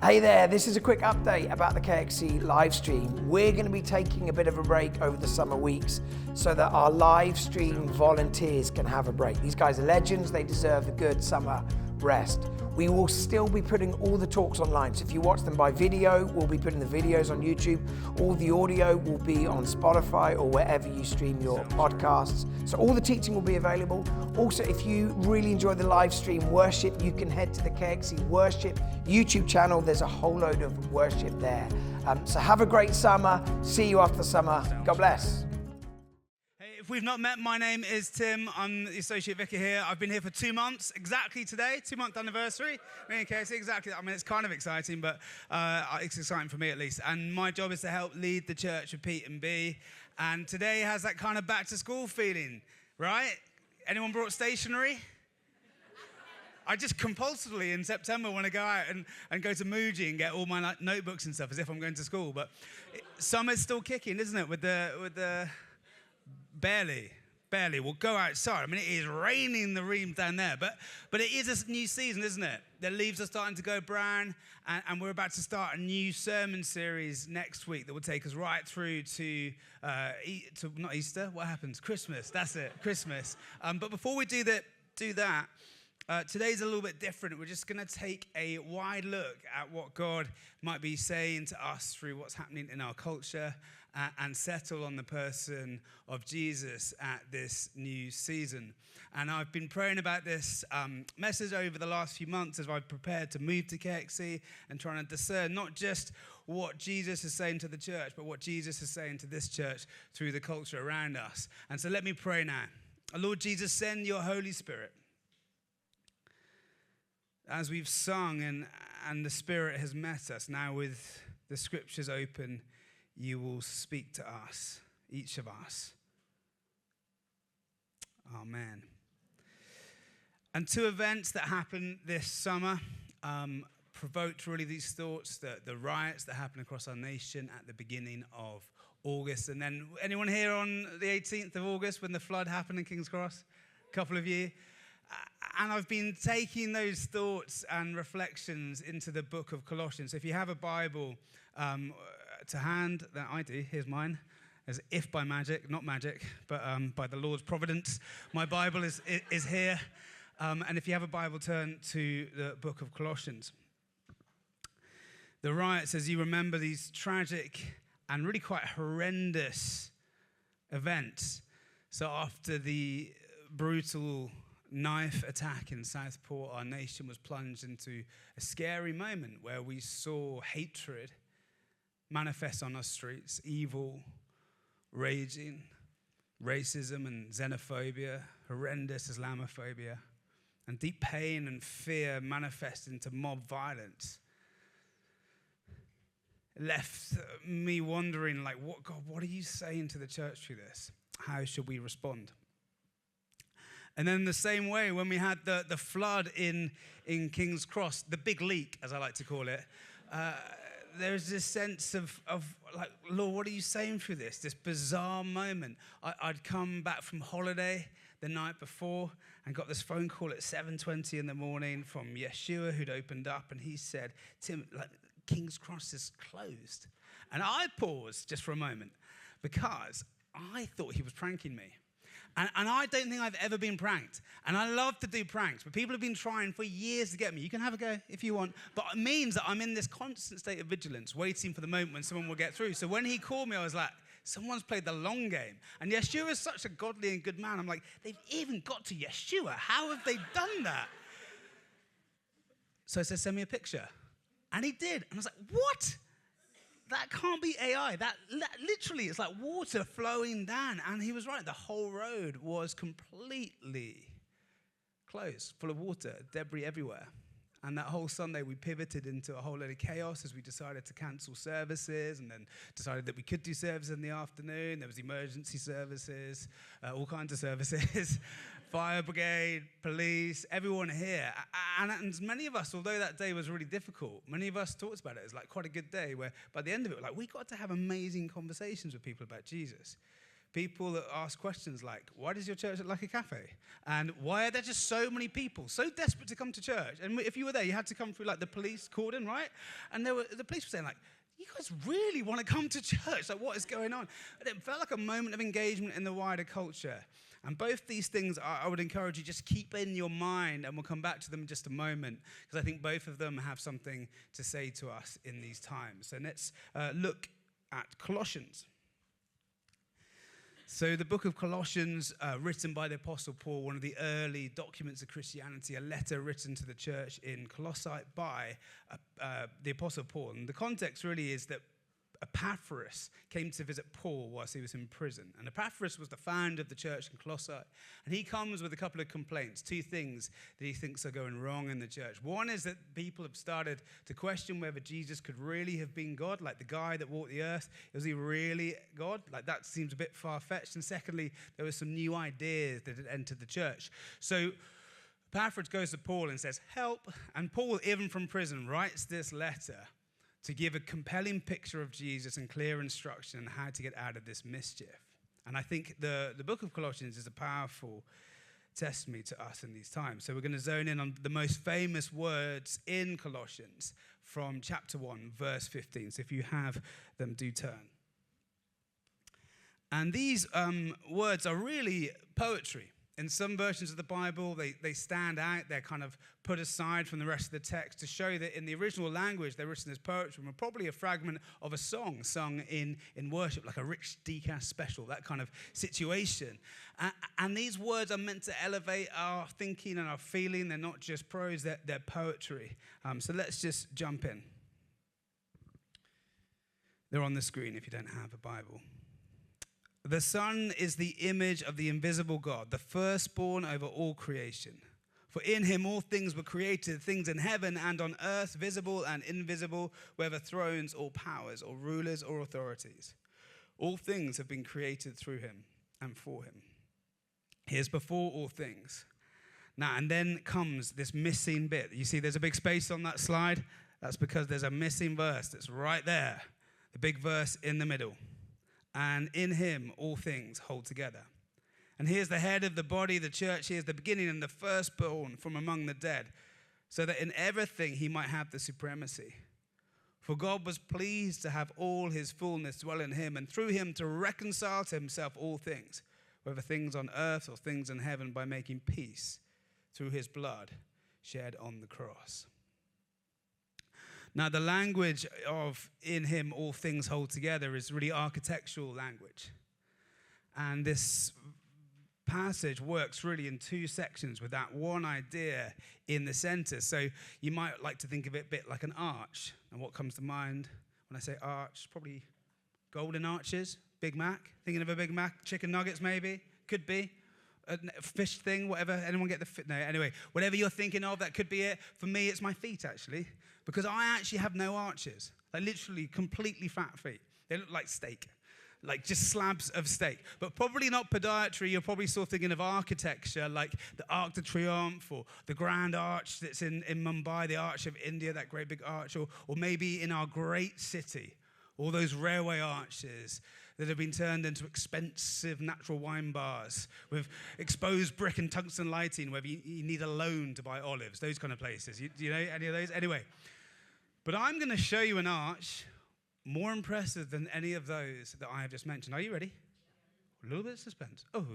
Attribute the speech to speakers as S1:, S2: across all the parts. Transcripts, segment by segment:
S1: Hey there, this is a quick update about the KXC live stream. We're going to be taking a bit of a break over the summer weeks so that our live stream volunteers can have a break. These guys are legends, they deserve a good summer rest. We will still be putting all the talks online, so if you watch them by video, we'll be putting the videos on YouTube. All the audio will be on Spotify or wherever you stream your podcasts. So all the teaching will be available. Also, if you really enjoy the live stream worship, you can head to the KXC Worship YouTube channel. There's a whole load of worship there. So have a great summer. See you after the summer. God bless.
S2: If we've not met, my name is Tim. I'm the Associate Vicar here. I've been here for 2 months, exactly today, 2-month anniversary. Okay, so exactly, I mean, it's kind of exciting, but it's exciting for me at least. And my job is to help lead the church of Pete and B. And today has that kind of back to school feeling, right? Anyone brought stationery? I just compulsively in September want to go out and go to Muji and get all my notebooks and stuff as if I'm going to school. But summer's still kicking, isn't it, with the Barely. We'll go outside. I mean, it is raining the reams down there, but it is a new season, isn't it? The leaves are starting to go brown, and we're about to start a new sermon series next week that will take us right through to not Easter. What happens? Christmas. That's it. Christmas. But before we do that, today's a little bit different. We're just going to take a wide look at what God might be saying to us through what's happening in our culture and settle on the person of Jesus at this new season. And I've been praying about this message over the last few months as I've prepared to move to KXC and trying to discern not just what Jesus is saying to the church, but what Jesus is saying to this church through the culture around us. And so let me pray now. Lord Jesus, send your Holy Spirit. As we've sung and the Spirit has met us, now with the scriptures open, you will speak to us, each of us. Amen. And 2 events that happened this summer provoked really these thoughts, the riots that happened across our nation at the beginning of August. And then anyone here on the 18th of August when the flood happened in King's Cross? A couple of you. And I've been taking those thoughts and reflections into the book of Colossians. So if you have a Bible to hand, that I do, here's mine, as if by magic, not magic, but by the Lord's providence. My Bible is here. And if you have a Bible, turn to the book of Colossians. The riots, as you remember, these tragic and really quite horrendous events. So after the brutal knife attack in Southport, our nation was plunged into a scary moment where we saw hatred manifest on our streets, evil, raging, racism and xenophobia, horrendous Islamophobia, and deep pain and fear manifest into mob violence. It left me wondering, like, what are you saying to the church through this? How should we respond? And then the same way, when we had the flood in King's Cross, the big leak, as I like to call it, there's this sense of like, Lord, what are you saying through this bizarre moment? I'd come back from holiday the night before and got this phone call at 7:20 in the morning from Yeshua, who'd opened up, and he said, Tim, like, King's Cross is closed. And I paused just for a moment because I thought he was pranking me. And I don't think I've ever been pranked. And I love to do pranks, but people have been trying for years to get me. You can have a go if you want. But it means that I'm in this constant state of vigilance, waiting for the moment when someone will get through. So when he called me, I was like, someone's played the long game. And Yeshua is such a godly and good man. I'm like, they've even got to Yeshua. How have they done that? So I said, send me a picture. And he did. And I was like, what? That can't be AI. That literally, it's like water flowing down. And he was right. The whole road was completely closed, full of water, debris everywhere. And that whole Sunday, we pivoted into a whole lot of chaos as we decided to cancel services and then decided that we could do services in the afternoon. There was emergency services, all kinds of services, fire brigade, police, everyone here. And many of us, although that day was really difficult, many of us talked about it as like quite a good day where by the end of it, like we got to have amazing conversations with people about Jesus. People that ask questions like, why does your church look like a cafe? And why are there just so many people so desperate to come to church? And if you were there, you had to come through like the police cordon, right? And the police were saying like, you guys really want to come to church? Like, what is going on? And it felt like a moment of engagement in the wider culture. And both these things, I would encourage you just keep in your mind, and we'll come back to them in just a moment, because I think both of them have something to say to us in these times. So let's look at Colossians. So the book of Colossians, written by the Apostle Paul, one of the early documents of Christianity, a letter written to the church in Colossae by the Apostle Paul. And the context really is that Epaphras came to visit Paul whilst he was in prison. And Epaphras was the founder of the church in Colossae. And he comes with a couple of complaints, two things that he thinks are going wrong in the church. One is that people have started to question whether Jesus could really have been God, like the guy that walked the earth. Was he really God? Like, that seems a bit far-fetched. And secondly, there were some new ideas that had entered the church. So Epaphras goes to Paul and says, help. And Paul, even from prison, writes this letter to give a compelling picture of Jesus and clear instruction on how to get out of this mischief. And I think the book of Colossians is a powerful testimony to us in these times. So we're going to zone in on the most famous words in Colossians from chapter 1, verse 15. So if you have them, do turn. And these words are really poetry. In some versions of the Bible, they stand out. They're kind of put aside from the rest of the text to show that in the original language, they're written as poetry and were probably a fragment of a song sung in worship, like a rich decaf special, that kind of situation. And these words are meant to elevate our thinking and our feeling. They're not just prose, they're poetry. So let's just jump in. They're on the screen if you don't have a Bible. The Son is the image of the invisible God, the firstborn over all creation. For in him all things were created, things in heaven and on earth, visible and invisible, whether thrones or powers or rulers or authorities. All things have been created through him and for him. He is before all things. Now, and then comes this missing bit. You see, there's a big space on that slide. That's because there's a missing verse that's right there, the big verse in the middle. And in him all things hold together. And he is the head of the body, the church. He is the beginning and the firstborn from among the dead, so that in everything he might have the supremacy. For God was pleased to have all his fullness dwell in him, and through him to reconcile to himself all things, whether things on earth or things in heaven, by making peace through his blood shed on the cross. Now, the language of in him all things hold together is really architectural language. And this passage works really in two sections with that one idea in the center. So you might like to think of it a bit like an arch. And what comes to mind when I say arch? Probably golden arches, Big Mac. Thinking of a Big Mac? Chicken nuggets maybe? Could be. A fish thing, whatever. Anyone get the no, anyway, whatever you're thinking of, that could be it. For me, it's my feet, actually, because I actually have no arches. Like, literally completely fat feet. They look like steak, like just slabs of steak. But probably not podiatry. You're probably still thinking of architecture, like the Arc de Triomphe or the Grand Arch that's in Mumbai, the Arch of India, that great big arch, or maybe in our great city, all those railway arches that have been turned into expensive natural wine bars with exposed brick and tungsten lighting, whether you need a loan to buy olives, those kind of places. Do you know any of those? Anyway, but I'm going to show you an arch more impressive than any of those that I have just mentioned. Are you ready? A little bit of suspense. Oh.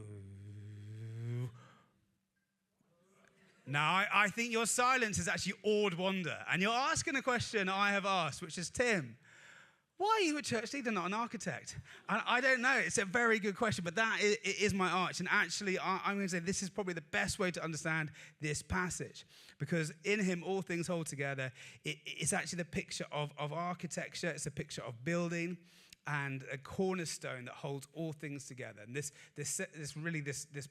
S2: Now, I think your silence is actually awed wonder. And you're asking a question I have asked, which is, Tim, why are you a church leader, not an architect? And I don't know. It's a very good question, but that is my arch. And actually, I'm going to say this is probably the best way to understand this passage, because in him all things hold together. It's actually the picture of architecture. It's a picture of building and a cornerstone that holds all things together. And this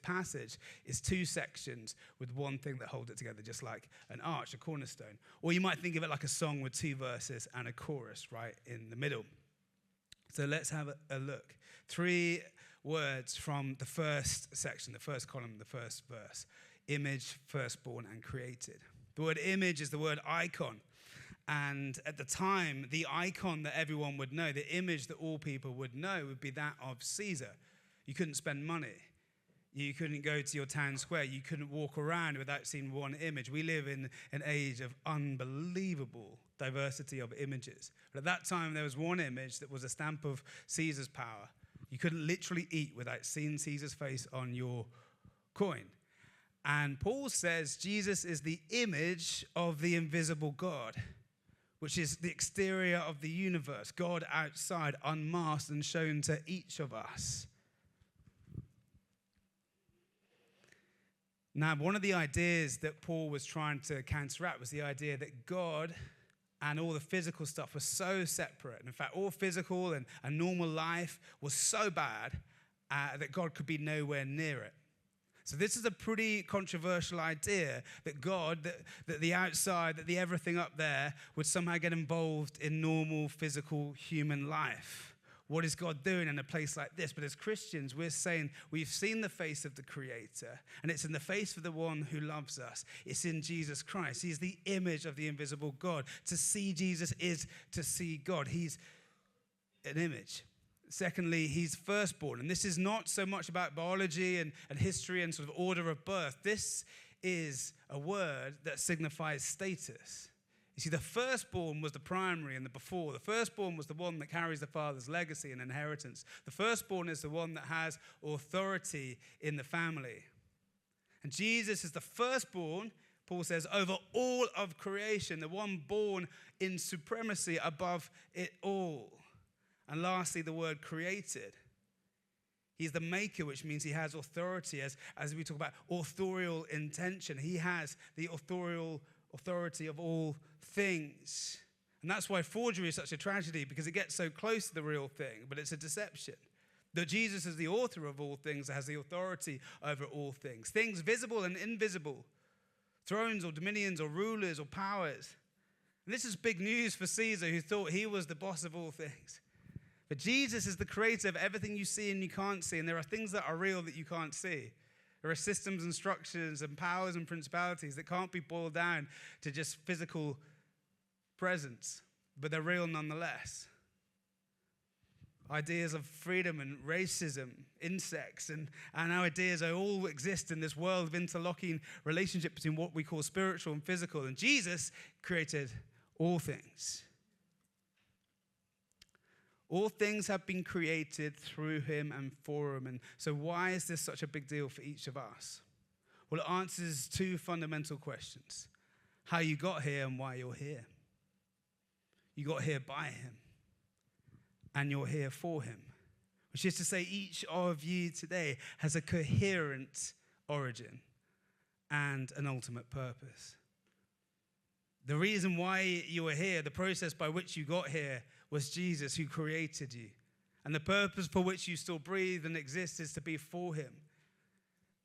S2: passage is two sections with one thing that holds it together, just like an arch, a cornerstone. Or you might think of it like a song with two verses and a chorus right in the middle. So let's have a look. 3 words from the first section, the first column, the first verse. Image, firstborn, and created. The word image is the word icon. And at the time, the icon that everyone would know, the image that all people would know, would be that of Caesar. You couldn't spend money. You couldn't go to your town square. You couldn't walk around without seeing one image. We live in an age of unbelievable diversity of images. But at that time, there was one image that was a stamp of Caesar's power. You couldn't literally eat without seeing Caesar's face on your coin. And Paul says Jesus is the image of the invisible God, which is the exterior of the universe, God outside, unmasked and shown to each of us. Now, one of the ideas that Paul was trying to counteract was the idea that God and all the physical stuff was so separate. And in fact, all physical and normal life was so bad that God could be nowhere near it. So this is a pretty controversial idea that God, that the outside, that the everything up there would somehow get involved in normal physical human life. What is God doing in a place like this? But as Christians, we're saying we've seen the face of the Creator, and it's in the face of the one who loves us. It's in Jesus Christ. He's the image of the invisible God. To see Jesus is to see God. He's an image. Secondly, he's firstborn. And this is not so much about biology and history and sort of order of birth. This is a word that signifies status. You see, the firstborn was the primary and the before. The firstborn was the one that carries the father's legacy and inheritance. The firstborn is the one that has authority in the family. And Jesus is the firstborn, Paul says, over all of creation, the one born in supremacy above it all. And lastly, the word created. He's the maker, which means he has authority. As we talk about authorial intention, he has the authority of all things. And that's why forgery is such a tragedy, because it gets so close to the real thing, but it's a deception. That Jesus is the author of all things, has the authority over all things. Things visible and invisible. Thrones or dominions or rulers or powers. And this is big news for Caesar, who thought he was the boss of all things. But Jesus is the creator of everything you see and you can't see. And there are things that are real that you can't see. There are systems and structures and powers and principalities that can't be boiled down to just physical presence, but they're real nonetheless. Ideas of freedom and racism, insects, and our ideas all exist in this world of interlocking relationship between what we call spiritual and physical. And Jesus created all things. All things have been created through him and for him. And so why is this such a big deal for each of us? Well, it answers two fundamental questions. How you got here and why you're here. You got here by him. And you're here for him. Which is to say, each of you today has a coherent origin and an ultimate purpose. The reason why you are here, the process by which you got here, was Jesus who created you. And the purpose for which you still breathe and exist is to be for him.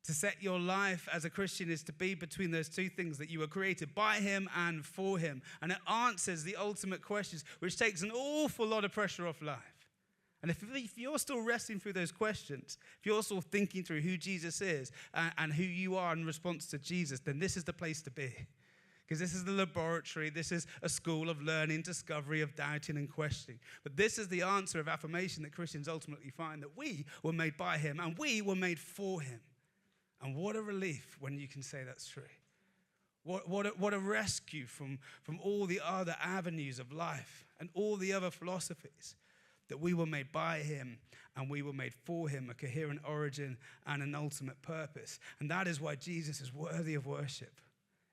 S2: To set your life as a Christian is to be between those two things, that you were created by him and for him. And it answers the ultimate questions, which takes an awful lot of pressure off life. And if you're still wrestling through those questions, if you're still thinking through who Jesus is and who you are in response to Jesus, then this is the place to be. Because this is the laboratory, this is a school of learning, discovery, of doubting and questioning. But this is the answer of affirmation that Christians ultimately find, that we were made by him and we were made for him. And what a relief when you can say that's true. What a rescue from all the other avenues of life and all the other philosophies, that we were made by him and we were made for him, a coherent origin and an ultimate purpose. And that is why Jesus is worthy of worship.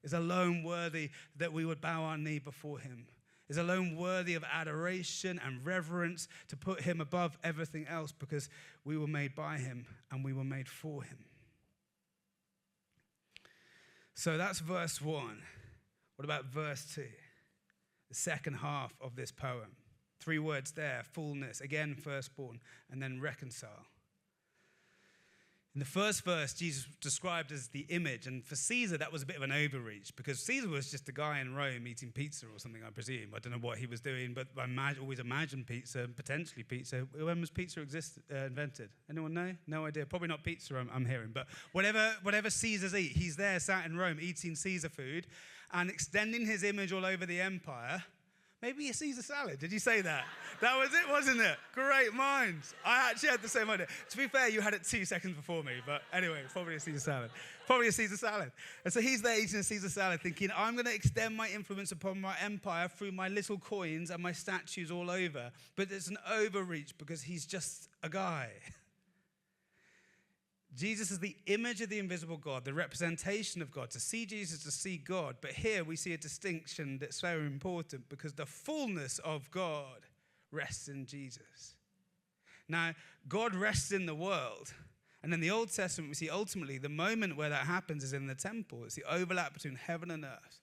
S2: Is alone worthy that we would bow our knee before him. Is alone worthy of adoration and reverence, to put him above everything else, because we were made by him and we were made for him. So that's verse 1. What about verse 2? The second half of this poem. 3 words there: fullness, again firstborn, and then reconcile. In the first verse, Jesus was described as the image. And for Caesar, that was a bit of an overreach, because Caesar was just a guy in Rome eating pizza or something, I presume. I don't know what he was doing, but I always imagined pizza, potentially pizza. When was pizza invented? Anyone know? No idea. Probably not pizza, I'm hearing. But whatever Caesars eat, he's there sat in Rome eating Caesar food and extending his image all over the empire. maybe a Caesar salad. Did you say that? That was it, wasn't it? Great minds. I actually had the same idea. To be fair, you had it 2 seconds before me, but anyway, probably a Caesar salad. Probably a Caesar salad. And so he's there eating a Caesar salad thinking, I'm going to extend my influence upon my empire through my little coins and my statues all over. But it's an overreach because he's just a guy. Jesus is the image of the invisible God, the representation of God. To see Jesus, to see God. But here we see a distinction that's very important because the fullness of God rests in Jesus. Now, God rests in the world. And in the Old Testament, we see ultimately the moment where that happens is in the temple. It's the overlap between heaven and earth,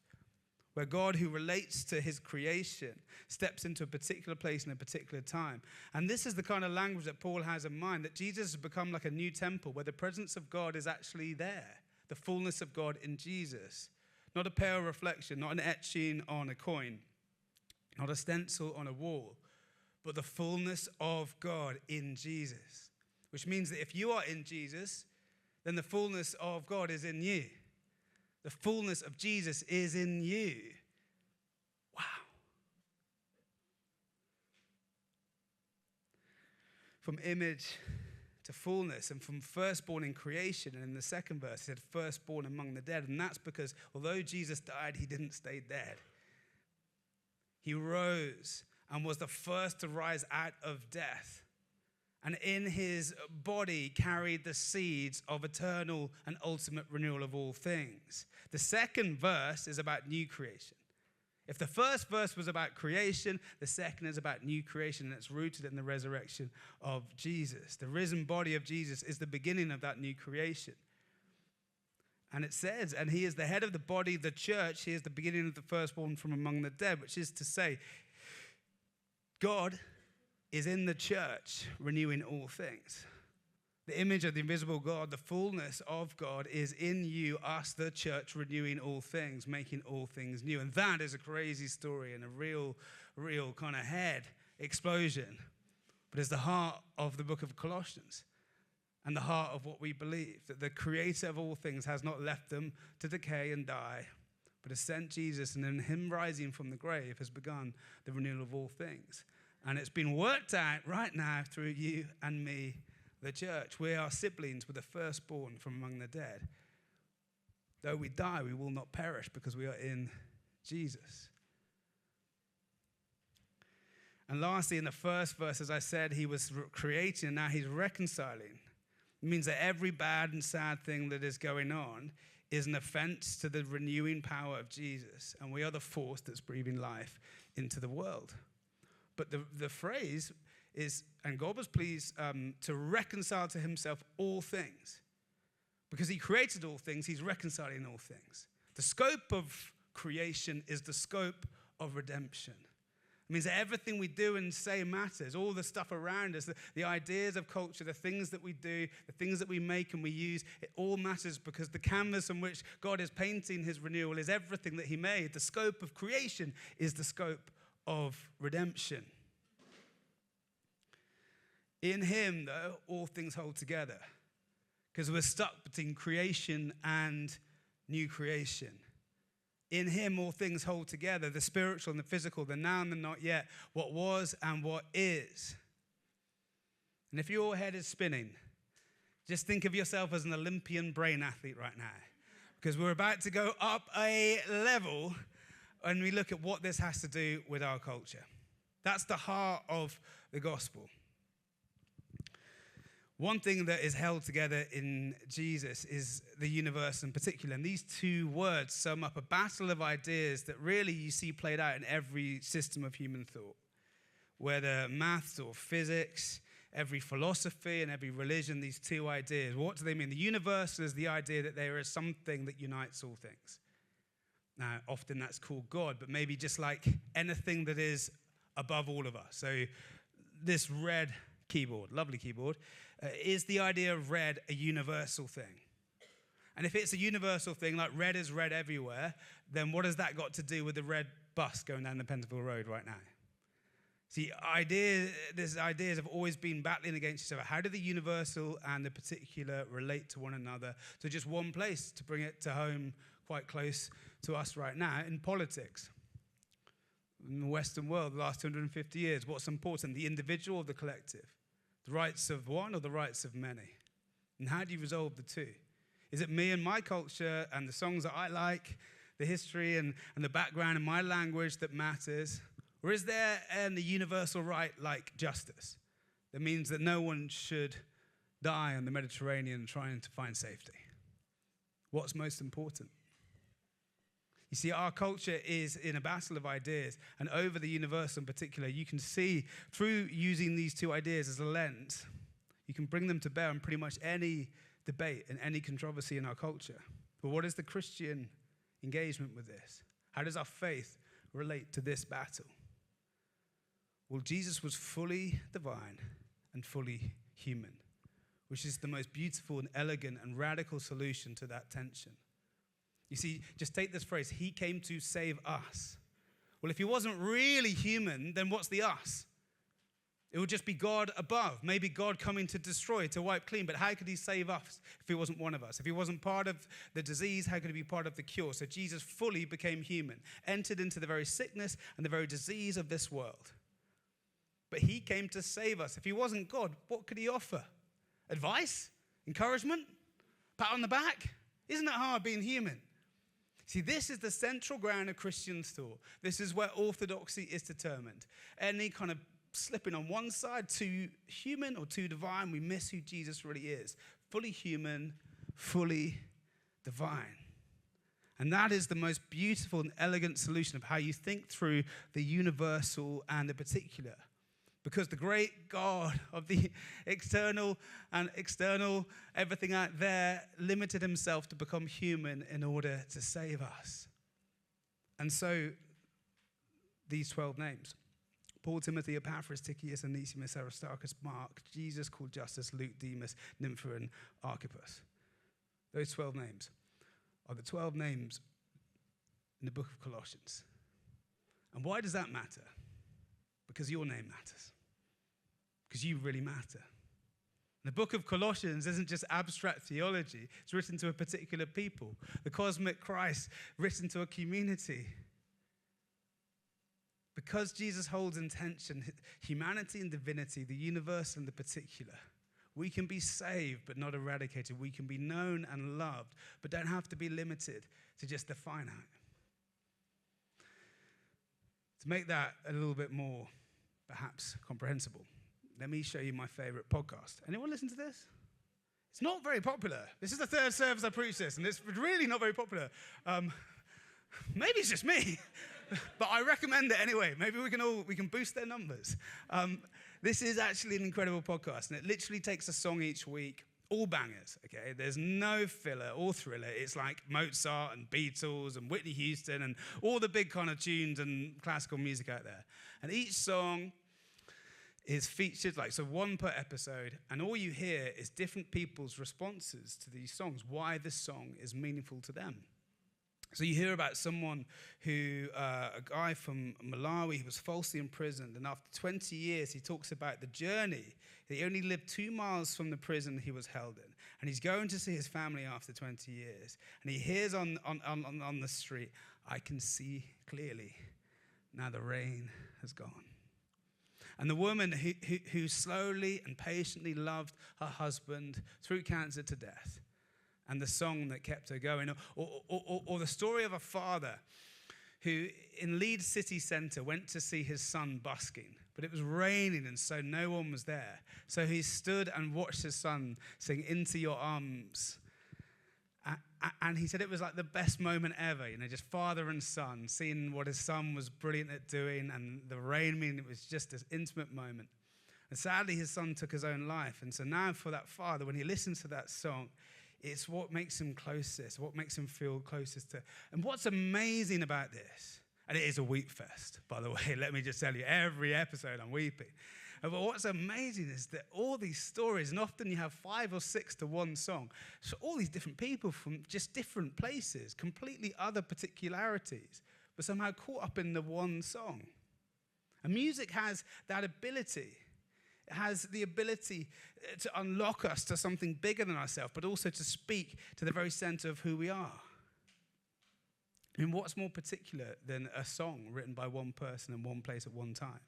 S2: where God, who relates to his creation, steps into a particular place in a particular time. And this is the kind of language that Paul has in mind, that Jesus has become like a new temple where the presence of God is actually there, the fullness of God in Jesus. Not a pale reflection, not an etching on a coin, not a stencil on a wall, but the fullness of God in Jesus. Which means that if you are in Jesus, then the fullness of God is in you. The fullness of Jesus is in you. Wow. From image to fullness, and from firstborn in creation. And in the second verse, he said firstborn among the dead. And that's because although Jesus died, he didn't stay dead. He rose and was the first to rise out of death. And in his body carried the seeds of eternal and ultimate renewal of all things. The second verse is about new creation. If the first verse was about creation, the second is about new creation, and it's rooted in the resurrection of Jesus. The risen body of Jesus is the beginning of that new creation. And it says, and he is the head of the body, the church. He is the beginning of the firstborn from among the dead, which is to say, God is in the church, renewing all things. The image of the invisible God, the fullness of God is in you, us, the church, renewing all things, making all things new. And that is a crazy story and a real kind of head explosion. But it's the heart of the book of Colossians and the heart of what we believe, that the creator of all things has not left them to decay and die, but has sent Jesus, and in him rising from the grave has begun the renewal of all things. And it's been worked out right now through you and me, the church. We are siblings with the firstborn from among the dead. Though we die, we will not perish because we are in Jesus. And lastly, in the first verse, as I said, he was creating and now he's reconciling. It means that every bad and sad thing that is going on is an offense to the renewing power of Jesus. And we are the force that's breathing life into the world. But the phrase is, and God was pleased to reconcile to himself all things. Because he created all things, he's reconciling all things. The scope of creation is the scope of redemption. It means that everything we do and say matters. All the stuff around us, the ideas of culture, the things that we do, the things that we make and we use, it all matters because the canvas on which God is painting his renewal is everything that he made. The scope of creation is the scope of redemption. In him, though, all things hold together because we're stuck between creation and new creation. In him, all things hold together, the spiritual and the physical, the now and the not yet, what was and what is. And if your head is spinning, just think of yourself as an Olympian brain athlete right now, because we're about to go up a level and we look at what this has to do with our culture. That's the heart of the gospel. One thing that is held together in Jesus is the universe in particular. And these two words sum up a battle of ideas that really you see played out in every system of human thought. Whether maths or physics, every philosophy and every religion, these two ideas. What do they mean? The universe is the idea that there is something that unites all things. Now, often that's called God, but maybe just like anything that is above all of us. So this red keyboard, lovely keyboard, is the idea of red a universal thing? And if it's a universal thing, like red is red everywhere, then what has that got to do with the red bus going down the Pentonville Road right now? See, these ideas have always been battling against each other. How do the universal and the particular relate to one another? So just one place to bring it to home quite close to us right now in politics. in the Western world the last 250 years? What's important, the individual or the collective? The rights of one or the rights of many? And how do you resolve the two? Is it me and my culture and the songs that I like, the history and the background and my language that matters? Or is there a universal right like justice that means that no one should die on the Mediterranean trying to find safety? What's most important? You see, our culture is in a battle of ideas, and over the universal in particular, you can see through using these two ideas as a lens, you can bring them to bear on pretty much any debate and any controversy in our culture. But what is the Christian engagement with this? How does our faith relate to this battle? Well, Jesus was fully divine and fully human, which is the most beautiful and elegant and radical solution to that tension. You see, just take this phrase, he came to save us. Well, if he wasn't really human, then what's the us? It would just be God above, maybe God coming to destroy, to wipe clean. But how could he save us if he wasn't one of us? If he wasn't part of the disease, how could he be part of the cure? So Jesus fully became human, entered into the very sickness and the very disease of this world. But he came to save us. If he wasn't God, what could he offer? Advice? Encouragement? Pat on the back? Isn't it hard being human? See, this is the central ground of Christian thought. This is where orthodoxy is determined. Any kind of slipping on one side, too human or too divine, we miss who Jesus really is. Fully human, fully divine. And that is the most beautiful and elegant solution of how you think through the universal and the particular. Because the great God of the external and external, everything out there, limited himself to become human in order to save us. And so, these 12 names: Paul, Timothy, Epaphras, Tychicus, Onesimus, Aristarchus, Mark, Jesus called Justus, Luke, Demas, Nympha, and Archippus. Those 12 names are the 12 names in the book of Colossians. And why does that matter? Because your name matters. Because you really matter. The book of Colossians isn't just abstract theology. It's written to a particular people. The cosmic Christ written to a community. Because Jesus holds in tension humanity and divinity, the universe and the particular, we can be saved but not eradicated. We can be known and loved, but don't have to be limited to just the finite. To make that a little bit more, perhaps, comprehensible, let me show you my favorite podcast. Anyone listen to this? It's not very popular. This is the third service I preach this, and it's really not very popular. Maybe it's just me, but I recommend it anyway. Maybe we can boost their numbers. This is actually an incredible podcast, and it literally takes a song each week, all bangers, okay? There's no filler or thriller. It's like Mozart and Beatles and Whitney Houston and all the big kind of tunes and classical music out there. And each song is featured, so one per episode, and all you hear is different people's responses to these songs, why this song is meaningful to them. So you hear about someone who, a guy from Malawi, who was falsely imprisoned, and after 20 years, he talks about the journey. He only lived 2 miles from the prison he was held in, and he's going to see his family after 20 years, and he hears on the street, "I can see clearly, now the rain has gone." And the woman who slowly and patiently loved her husband through cancer to death, and the song that kept her going. Or the story of a father who in Leeds city centre went to see his son busking, but it was raining and so no one was there. So he stood and watched his son sing "Into Your Arms." And he said it was like the best moment ever, just father and son, seeing what his son was brilliant at doing, and the rain, meaning it was just this intimate moment. And sadly, his son took his own life. And so now for that father, when he listens to that song, it's what makes him closest, what makes him feel closest to. And what's amazing about this, and it is a weep fest, by the way, let me just tell you, every episode I'm weeping. But what's amazing is that all these stories, and often you have 5 or 6 to one song, so all these different people from just different places, completely other particularities, but somehow caught up in the one song. And music has that ability. It has the ability to unlock us to something bigger than ourselves, but also to speak to the very center of who we are. I mean, what's more particular than a song written by one person in one place at one time?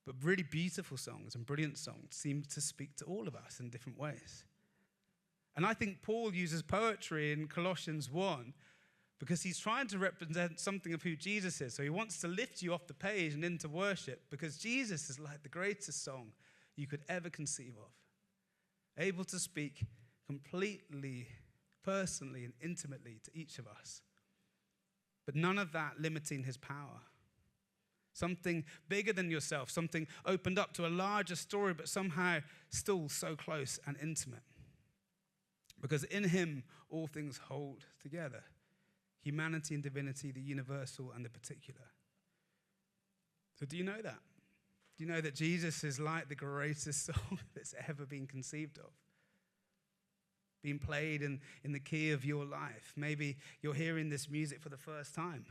S2: But really beautiful songs and brilliant songs seem to speak to all of us in different ways. And I think Paul uses poetry in Colossians 1 because he's trying to represent something of who Jesus is. So he wants to lift you off the page and into worship because Jesus is like the greatest song you could ever conceive of. Able to speak completely, personally, and intimately to each of us. But none of that limiting his power. Something bigger than yourself, something opened up to a larger story, but somehow still so close and intimate. Because in him, all things hold together. Humanity and divinity, the universal and the particular. So do you know that? Do you know that Jesus is like the greatest song that's ever been conceived of? Being played in the key of your life. Maybe you're hearing this music for the first time.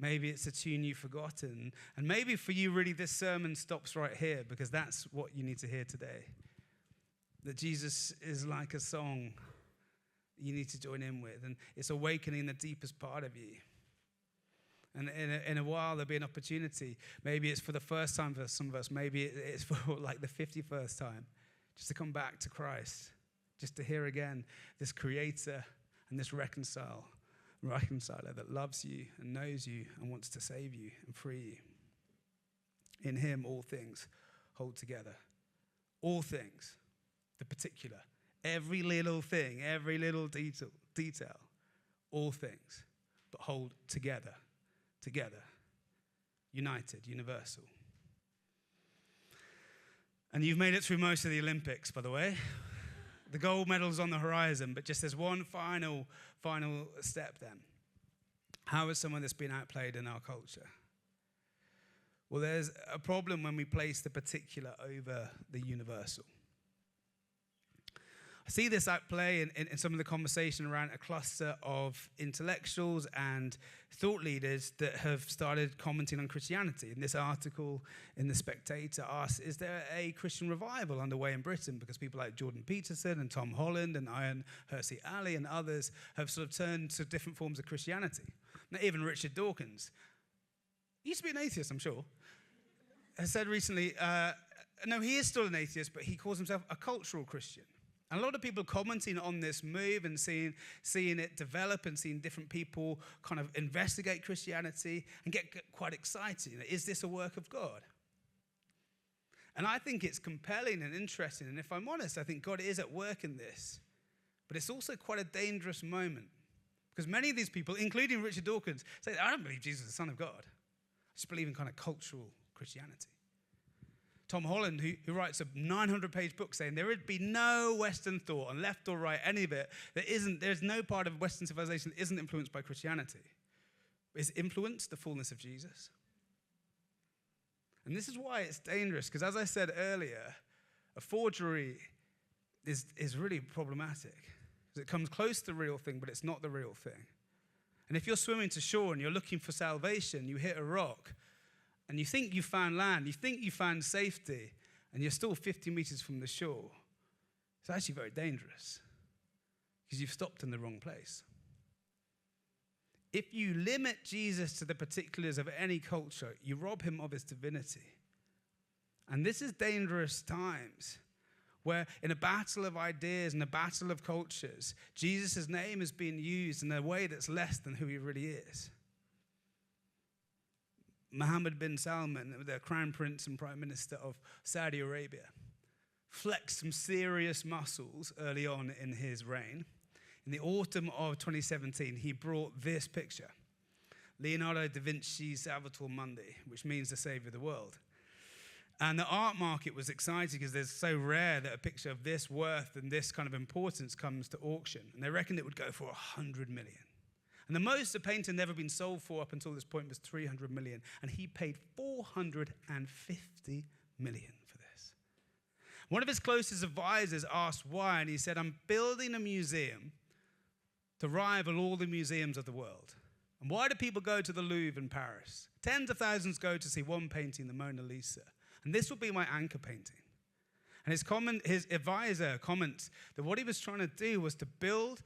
S2: Maybe it's a tune you've forgotten. And maybe for you, really, this sermon stops right here because that's what you need to hear today. That Jesus is like a song you need to join in with. And it's awakening the deepest part of you. And in a while, there'll be an opportunity. Maybe it's for the first time for some of us. Maybe it's for like the 51st time. Just to come back to Christ. Just to hear again this creator and this reconciler that loves you and knows you and wants to save you and free you. In him, all things hold together. All things. The particular. Every little thing, every little detail. All things. But hold together. Together. United, universal. And you've made it through most of the Olympics, by the way. The gold medal's on the horizon, but just there's one final step then. How has some of this been outplayed in our culture? Well, there's a problem when we place the particular over the universal. I see this at play in some of the conversation around a cluster of intellectuals and thought leaders that have started commenting on Christianity. In this article in The Spectator asks, is there a Christian revival underway in Britain? Because people like Jordan Peterson and Tom Holland and Ian Hersey Ali and others have sort of turned to different forms of Christianity. Now, even Richard Dawkins, he used to be an atheist, I'm sure, has said recently, no, he is still an atheist, but he calls himself a cultural Christian. And a lot of people commenting on this move and seeing it develop and seeing different people kind of investigate Christianity and get quite excited. You know, is this a work of God? And I think it's compelling and interesting. And if I'm honest, I think God is at work in this. But it's also quite a dangerous moment. Because many of these people, including Richard Dawkins, say, I don't believe Jesus is the Son of God. I just believe in kind of cultural Christianity. Tom Holland, who writes a 900-page book saying there would be no Western thought on left or right, any of it, there's no part of Western civilization that isn't influenced by Christianity. Is influenced the fullness of Jesus? And this is why it's dangerous, because as I said earlier, a forgery is really problematic. Because it comes close to the real thing, but it's not the real thing. And if you're swimming to shore and you're looking for salvation, you hit a rock, and you think you found land, you think you found safety, and you're still 50 meters from the shore, it's actually very dangerous because you've stopped in the wrong place. If you limit Jesus to the particulars of any culture, you rob him of his divinity. And this is dangerous times where in a battle of ideas and a battle of cultures, Jesus' name is being used in a way that's less than who he really is. Mohammed bin Salman, the crown prince and prime minister of Saudi Arabia, flexed some serious muscles early on in his reign. In the autumn of 2017, he brought this picture, Leonardo da Vinci's Salvator Mundi, which means the savior of the world. And the art market was excited because it's so rare that a picture of this worth and this kind of importance comes to auction. And they reckoned it would go for 100 million. And the most a painting had ever been sold for up until this point was 300 million. And he paid 450 million for this. One of his closest advisors asked why, and he said, I'm building a museum to rival all the museums of the world. And why do people go to the Louvre in Paris? Tens of thousands go to see one painting, the Mona Lisa. And this will be my anchor painting. And his advisor comments that what he was trying to do was to build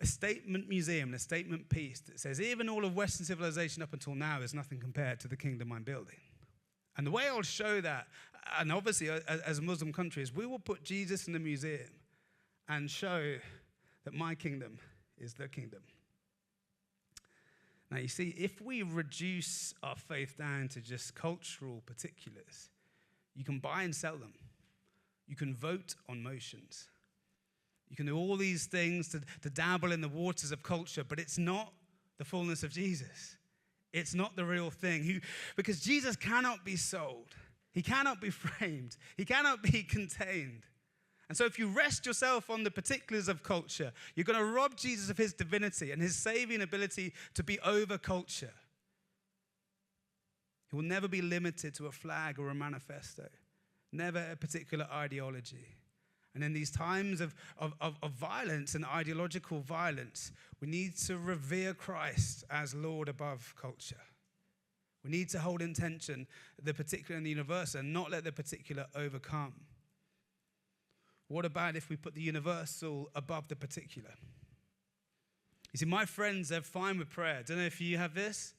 S2: a statement museum, a statement piece that says even all of Western civilization up until now is nothing compared to the kingdom I'm building. And the way I'll show that, and obviously as a Muslim country, is we will put Jesus in the museum and show that my kingdom is the kingdom. Now, you see, if we reduce our faith down to just cultural particulars, you can buy and sell them. You can vote on motions. You can do all these things to dabble in the waters of culture, but it's not the fullness of Jesus. It's not the real thing. Because Jesus cannot be sold. He cannot be framed. He cannot be contained. And so if you rest yourself on the particulars of culture, you're going to rob Jesus of his divinity and his saving ability to be over culture. He will never be limited to a flag or a manifesto, never a particular ideology. And in these times of violence and ideological violence, we need to revere Christ as Lord above culture. We need to hold in tension the particular and the universal and not let the particular overcome. What about if we put the universal above the particular? You see, my friends, they're fine with prayer. Don't know if you have this.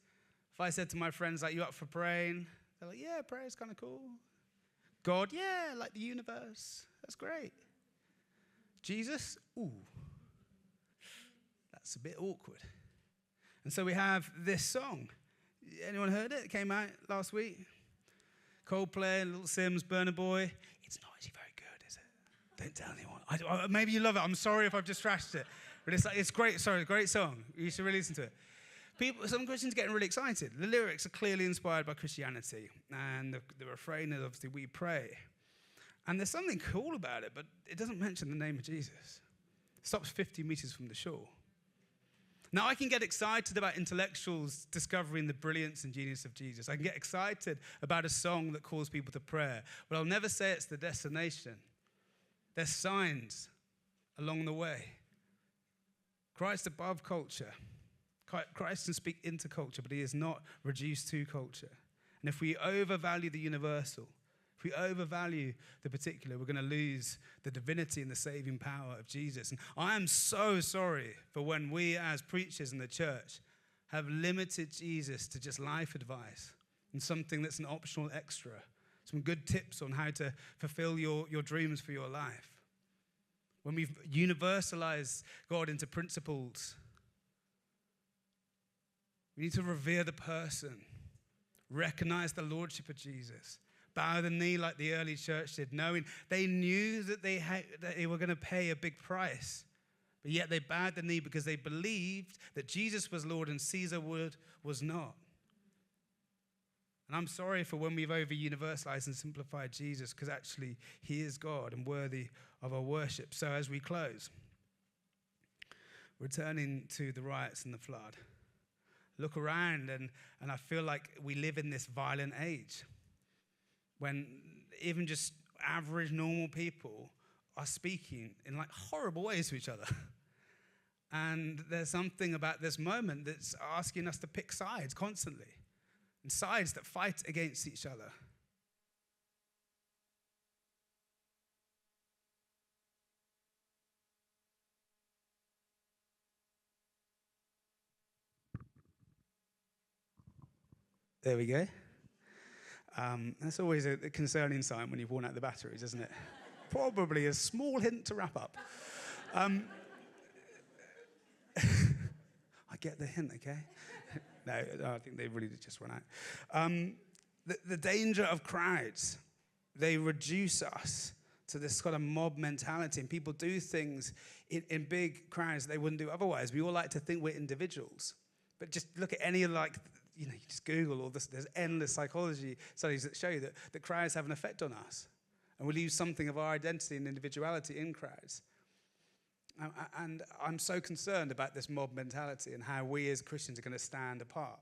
S2: If I said to my friends, like, you up for praying? They're like, yeah, prayer is kind of cool. God, yeah, like the universe. That's great. Jesus, ooh, that's a bit awkward. And so we have this song. Anyone heard it? It came out last week. Coldplay, Little Sims, Burna Boy. It's not actually very good, is it? Don't tell anyone. Maybe you love it. I'm sorry if I've just trashed it. But it's great. Sorry, great song. You should really listen to it. Some Christians are getting really excited. The lyrics are clearly inspired by Christianity. And the refrain is obviously, we pray. And there's something cool about it, but it doesn't mention the name of Jesus. It stops 50 meters from the shore. Now, I can get excited about intellectuals discovering the brilliance and genius of Jesus. I can get excited about a song that calls people to prayer, but I'll never say it's the destination. There's signs along the way. Christ above culture. Christ can speak into culture, but he is not reduced to culture. And if we overvalue the universal, if we overvalue the particular, we're going to lose the divinity and the saving power of Jesus. And I am so sorry for when we as preachers in the church have limited Jesus to just life advice and something that's an optional extra, some good tips on how to fulfill your dreams for your life. When we've universalized God into principles, we need to revere the person, recognize the lordship of Jesus, bow the knee like the early church did, knowing they knew that they were going to pay a big price. But yet they bowed the knee because they believed that Jesus was Lord and Caesar was not. And I'm sorry for when we've over-universalized and simplified Jesus, because actually he is God and worthy of our worship. So as we close, returning to the riots and the flood, look around and I feel like we live in this violent age when even just average, normal people are speaking in like horrible ways to each other. And there's something about this moment that's asking us to pick sides constantly, and sides that fight against each other. There we go. That's always a concerning sign when you've worn out the batteries, isn't it? Probably a small hint to wrap up. I get the hint, okay? No, I think they really did just run out. The danger of crowds, they reduce us to this kind of mob mentality, and people do things in big crowds they wouldn't do otherwise. We all like to think we're individuals, but just look at any you just Google all this. There's endless psychology studies that show you that crowds have an effect on us. And we lose something of our identity and individuality in crowds. And I'm so concerned about this mob mentality and how we as Christians are going to stand apart.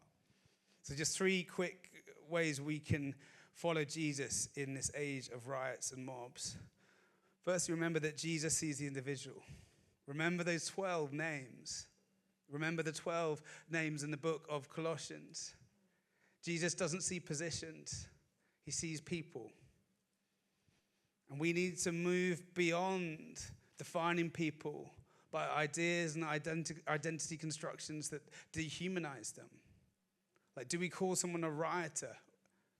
S2: So just 3 quick ways we can follow Jesus in this age of riots and mobs. First, remember that Jesus sees the individual. Remember those 12 names. Remember the 12 names in the book of Colossians. Jesus doesn't see positions. He sees people. And we need to move beyond defining people by ideas and identity constructions that dehumanize them. Like, do we call someone a rioter?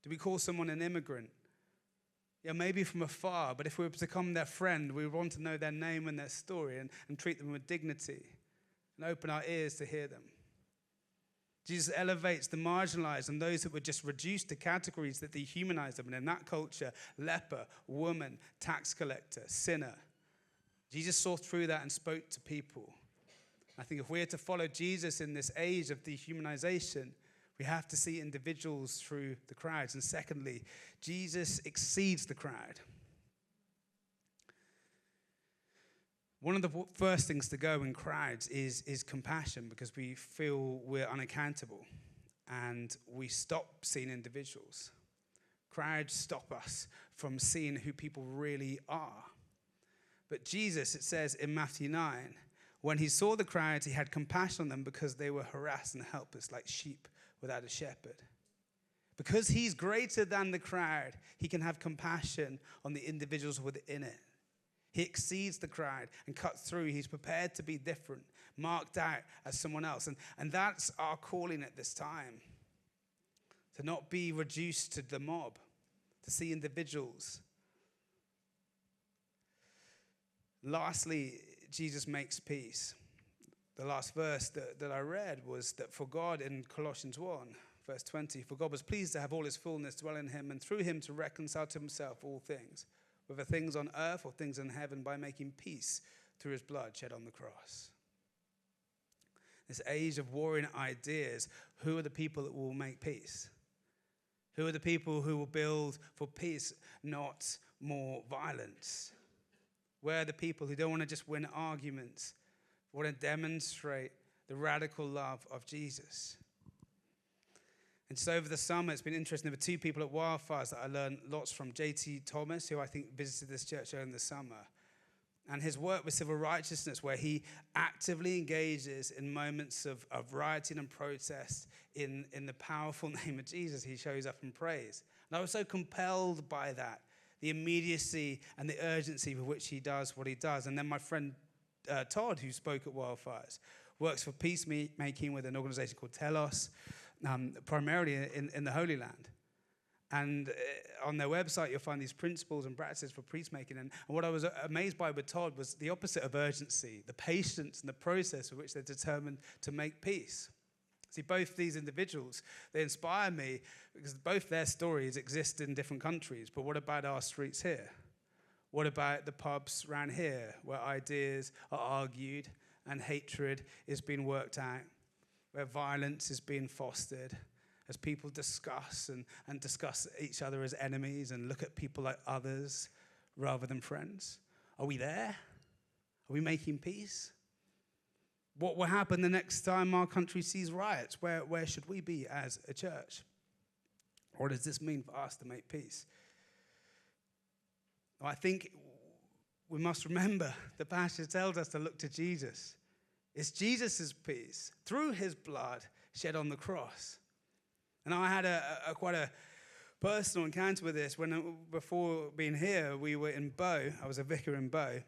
S2: Do we call someone an immigrant? Yeah, maybe from afar, but if we were to become their friend, we would want to know their name and their story and treat them with dignity and open our ears to hear them. Jesus elevates the marginalized and those that were just reduced to categories that dehumanize them. And in that culture, leper, woman, tax collector, sinner. Jesus saw through that and spoke to people. I think if we're to follow Jesus in this age of dehumanization, we have to see individuals through the crowds. And secondly, Jesus exceeds the crowd. One of the first things to go in crowds is compassion, because we feel we're unaccountable and we stop seeing individuals. Crowds stop us from seeing who people really are. But Jesus, it says in Matthew 9, when he saw the crowds, he had compassion on them because they were harassed and helpless like sheep without a shepherd. Because he's greater than the crowd, he can have compassion on the individuals within it. He exceeds the crowd and cuts through. He's prepared to be different, marked out as someone else. And that's our calling at this time. To not be reduced to the mob, to see individuals. Lastly, Jesus makes peace. The last verse that I read was that for God in Colossians 1, verse 20, for God was pleased to have all his fullness dwell in him and through him to reconcile to himself all things, whether things on earth or things in heaven, by making peace through his blood shed on the cross. This age of warring ideas, who are the people that will make peace? Who are the people who will build for peace, not more violence? Where are the people who don't want to just win arguments, but want to demonstrate the radical love of Jesus? And so over the summer, it's been interesting. There were two people at Wildfires that I learned lots from. J.T. Thomas, who I think visited this church earlier in the summer, and his work with civil righteousness, where he actively engages in moments of rioting and protest in the powerful name of Jesus. He shows up and prays. And I was so compelled by that, the immediacy and the urgency with which he does what he does. And then my friend Todd, who spoke at Wildfires, works for peacemaking with an organization called Telos, primarily in the Holy Land. And on their website, you'll find these principles and practices for peacemaking. And what I was amazed by with Todd was the opposite of urgency, the patience and the process with which they're determined to make peace. See, both these individuals, they inspire me because both their stories exist in different countries. But what about our streets here? What about the pubs around here where ideas are argued and hatred is being worked out, where violence is being fostered, as people discuss and discuss each other as enemies and look at people like others rather than friends? Are we there? Are we making peace? What will happen the next time our country sees riots? Where should we be as a church? What does this mean for us to make peace? Well, I think we must remember the passage tells us to look to Jesus. It's Jesus' peace through his blood shed on the cross. And I had quite a personal encounter with this before being here. We were in Bow. I was a vicar in Bow.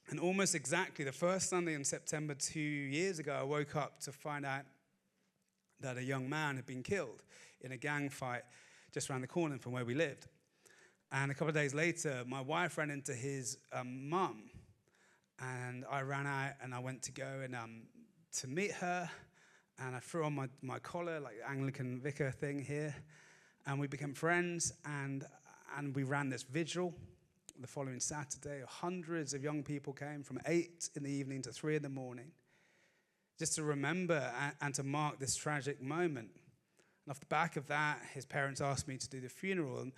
S2: And almost exactly the first Sunday in September 2 years ago, I woke up to find out that a young man had been killed in a gang fight just around the corner from where we lived. And a couple of days later, my wife ran into his mum. And I ran out and I went to go and to meet her. And I threw on my collar, like Anglican vicar thing here. And we became friends. And we ran this vigil the following Saturday. Hundreds of young people came from 8 in the evening to 3 in the morning, just to remember and to mark this tragic moment. And off the back of that, his parents asked me to do the funeral.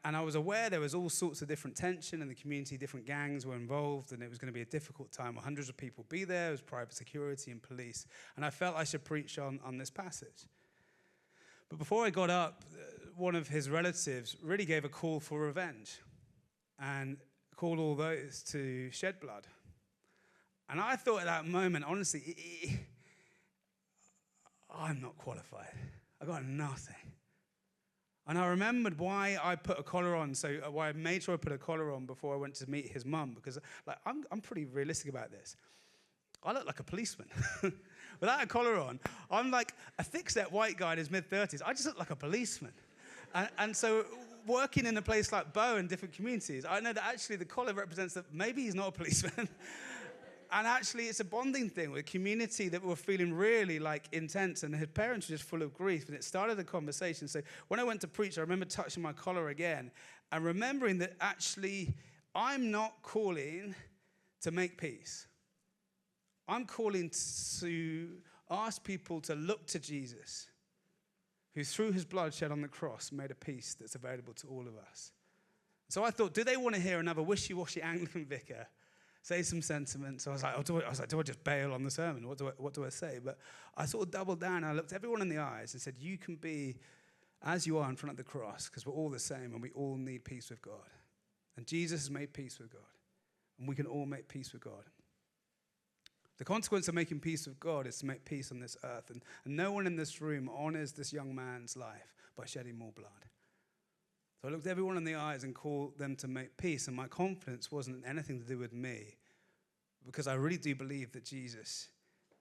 S2: And I was aware there was all sorts of different tension in the community, different gangs were involved, and it was going to be a difficult time. Hundreds of people be there, there was private security and police. And I felt I should preach on this passage. But before I got up, one of his relatives really gave a call for revenge and called all those to shed blood. And I thought at that moment, honestly, I'm not qualified. I got nothing. And I remembered why I put a collar on, why I made sure I put a collar on before I went to meet his mum, because I'm pretty realistic about this. I look like a policeman. Without a collar on, I'm like a thick-set white guy in his mid-30s. I just look like a policeman. And so working in a place like Bow in different communities, I know that actually the collar represents that maybe he's not a policeman. And actually it's a bonding thing with a community that were feeling really like intense, and his parents were just full of grief, and it started a conversation. So when I went to preach, I remember touching my collar again and remembering that actually I'm not calling to make peace. I'm calling to ask people to look to Jesus, who through his blood shed on the cross made a peace that's available to all of us. So I thought, do they want to hear another wishy-washy Anglican vicar say some sentiments? I was like, do I just bail on the sermon? What do I say? But I sort of doubled down, and I looked everyone in the eyes and said, you can be as you are in front of the cross, because we're all the same and we all need peace with God. And Jesus has made peace with God, and we can all make peace with God. The consequence of making peace with God is to make peace on this earth. And no one in this room honors this young man's life by shedding more blood. So I looked everyone in the eyes and called them to make peace. And my confidence wasn't anything to do with me, because I really do believe that Jesus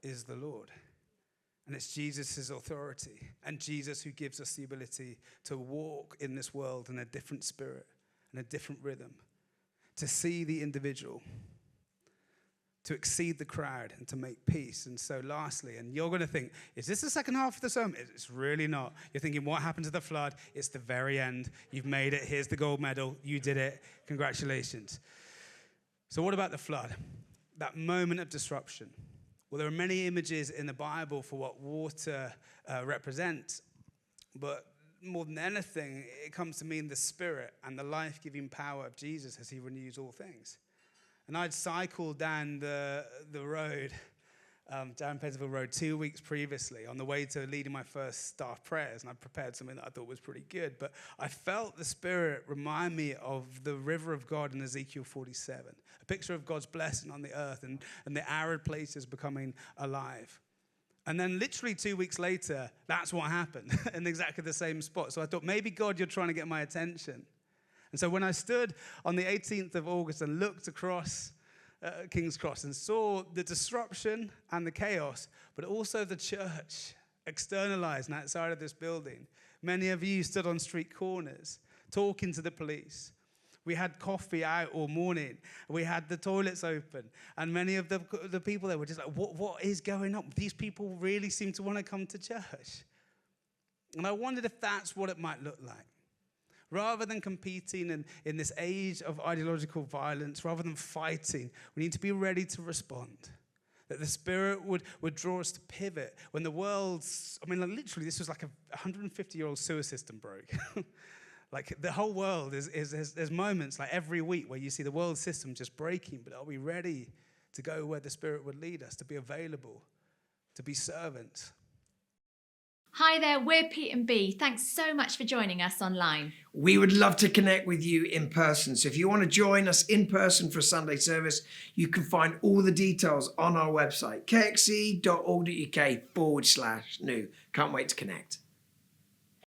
S2: is the Lord. And it's Jesus' authority and Jesus who gives us the ability to walk in this world in a different spirit and a different rhythm, to see the individual, to exceed the crowd, and to make peace. And so lastly, and you're going to think, is this the second half of the sermon? It's really not. You're thinking, what happened to the flood? It's the very end. You've made it. Here's the gold medal. You did it. Congratulations. So what about the flood? That moment of disruption. Well, there are many images in the Bible for what water represents, but more than anything, it comes to mean the spirit and the life-giving power of Jesus as he renews all things. And I'd cycled down the road, down Pennsylville Road 2 weeks previously on the way to leading my first staff prayers, and I'd prepared something that I thought was pretty good. But I felt the Spirit remind me of the river of God in Ezekiel 47, a picture of God's blessing on the earth and the arid places becoming alive. And then literally 2 weeks later, that's what happened in exactly the same spot. So I thought, maybe God, you're trying to get my attention. And so when I stood on the 18th of August and looked across King's Cross and saw the disruption and the chaos, but also the church externalized and outside of this building. Many of you stood on street corners talking to the police. We had coffee out all morning. We had the toilets open. And many of the people there were just like, what is going on? These people really seem to want to come to church. And I wondered if that's what it might look like. Rather than competing in this age of ideological violence, rather than fighting, we need to be ready to respond. That the Spirit would draw us to pivot when the world's, literally, this was like a 150-year-old sewer system broke. Like the whole world there's moments like every week where you see the world system just breaking, but are we ready to go where the Spirit would lead us, to be available, to be servants?
S3: Hi there, we're Pete and B. Thanks so much for joining us online.
S1: We would love to connect with you in person. So if you want to join us in person for a Sunday service, you can find all the details on our website, kxc.org.uk/new. Can't wait to connect.